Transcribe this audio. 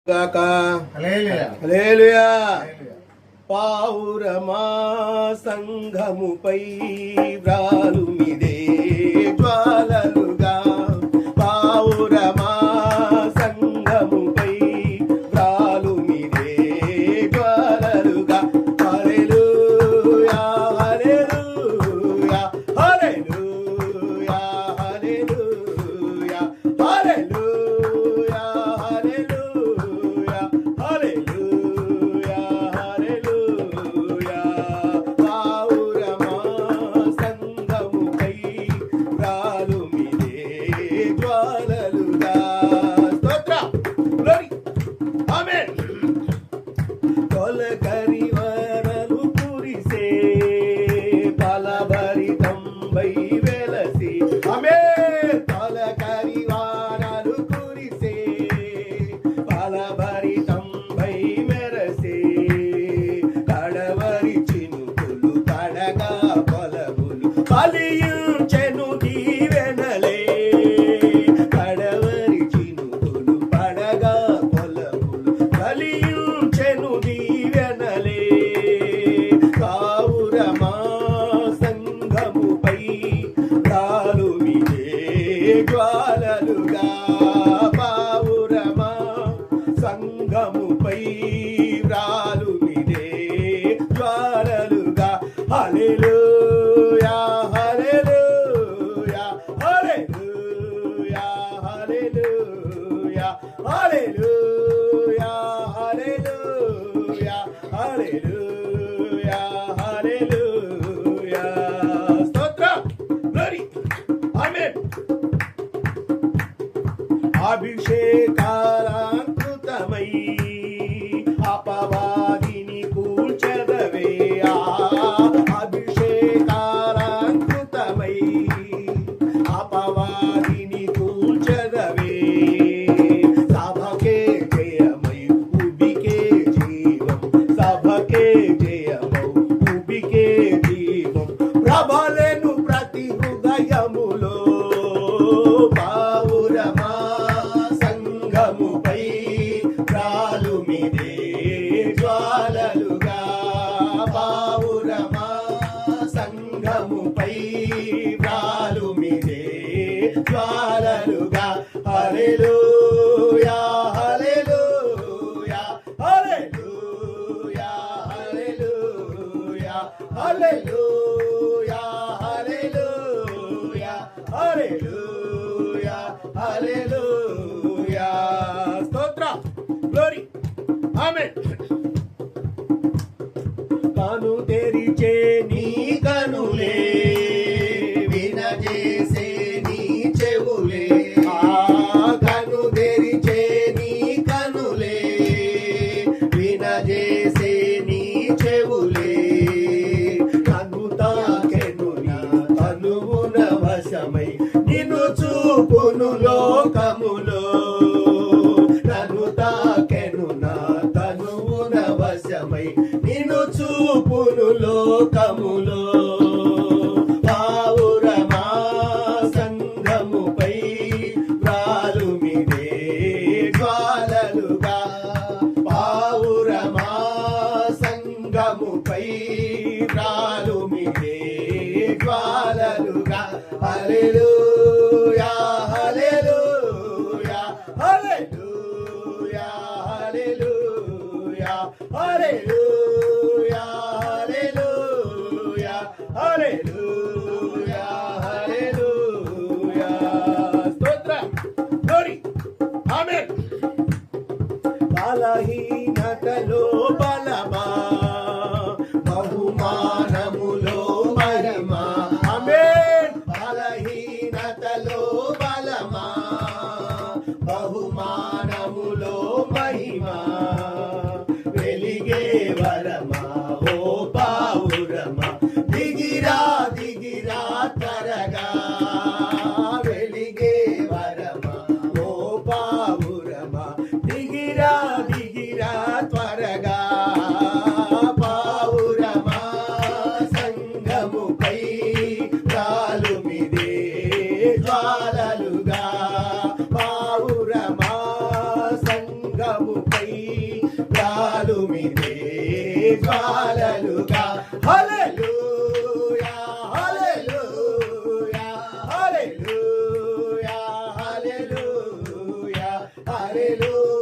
హల్లెలూయా. పావురమా సంఘముపై వ్రాలుమిదే జ్వాలలుగా, పావురమా సంఘముపై వ్రాలుమిదే జ్వాలలుగా. హల్లెలూయా హల్లెలూయా హల్లెలూయా హల్లెలూయా హల్లెలూయా హల్లెలూయా హల్లెలూయా హల్లెలూయా. పావురమా సంఘముపై వ్రాలుమిదే జ్వాలలుగా. స్తోత్రం, గ్లోరీ, ఆమేన్. తొలకరి వరలు కురిసే ఫలభరితంబై వెలసి, ఆమేన్. తొలకరి వరలు కురిసే ఫలభరితంబై మెరసే, కడవరి చినుకులు కడగా ఫలములు ఫలించెను దీవెనలే, కడవరి చినుకులు పడగా ఫలములు ఫలించెను దీవెనలే. పావురమా సంఘముపై వ్రాలుమిదే జ్వాలలుగా, పావురమా సంఘముపై వ్రాలుమిదే జ్వాలలుగా. హల్లెలూయా హల్లెలూయా హల్లెలూయా హల్లెలూయా హల్లెలూయా హల్లెలూయా హల్లెలూయా హల్లెలూయా. స్తోత్రం, గ్లోరీ, ఆమేన్. అభిషేకాలంకృతమై అపవాదిని కూల్చెదవే, అభిషేకాలంకృతమై అపవాదిని కూల్చెదవే. సభకే జయమై ఉబికే జీవం, సభకే జయమౌ ఉబికే జీవం, ప్రబలెను ప్రతి హృదయములో. పావురమా సంఘముపై వ్రాలుమిదే జ్వాలలుగా, పావురమా సంఘముపై వ్రాలుమిదే జ్వాలలుగా. హల్లెలూయా హల్లెలూయా హల్లెలూయా హల్లెలూయా హల్లెలూయా హల్లెలూయా హల్లెలూయా హల్లెలూయా. స్తోత్రం, గ్లోరీ, ఆమేన్. కను తెరిచే నీ కనులే, వినజేసే నీ చెవులే, కను తెరిచే నీ కనులే, వినజేసే నీ చెవులే. కను తాకెను నా తనువున వశమై నిన్ను చూపును లోకములో, నన్ను తాకెను నా తనువున వశమై నిన్ను చూపును లోకములో. పావురమా సంఘముపై వ్రాలుమిదే జ్వాలలుగా, పావురమా సంఘముపై వ్రాలుమిదే జ్వాలలుగా. హల్లెలూయా హల్లెలూయా హల్లెలూయా హల్లెలూయా హల్లెలూయా హల్లెలూయా హల్లెలూయా హల్లెలూయా. స్తోత్రం, గ్లోరీ, ఆమేన్. బలహీనతలో బలమా, బహుమానములో మహిమా, ఆమేన్. బలహీనతలో బలమా, బహుమానములో మహిమా, వెలిగే వరమా ఓ పావురమా, దిగిరా దిగిరా త్వరగా, వెలిగే వరమా ఓ పావురమా, దిగిరా దిగిరా త్వరగా. పావురమా సంఘముపై వ్రాలుమిదే జ్వాలలుగా, పావురమా సంఘము పై ప్రాలుమిదే జ్వాలలుగా హల్లెలూయా హల్లెలూయా హల్లెలూయా హల్లెలూయా హల్లెలూయా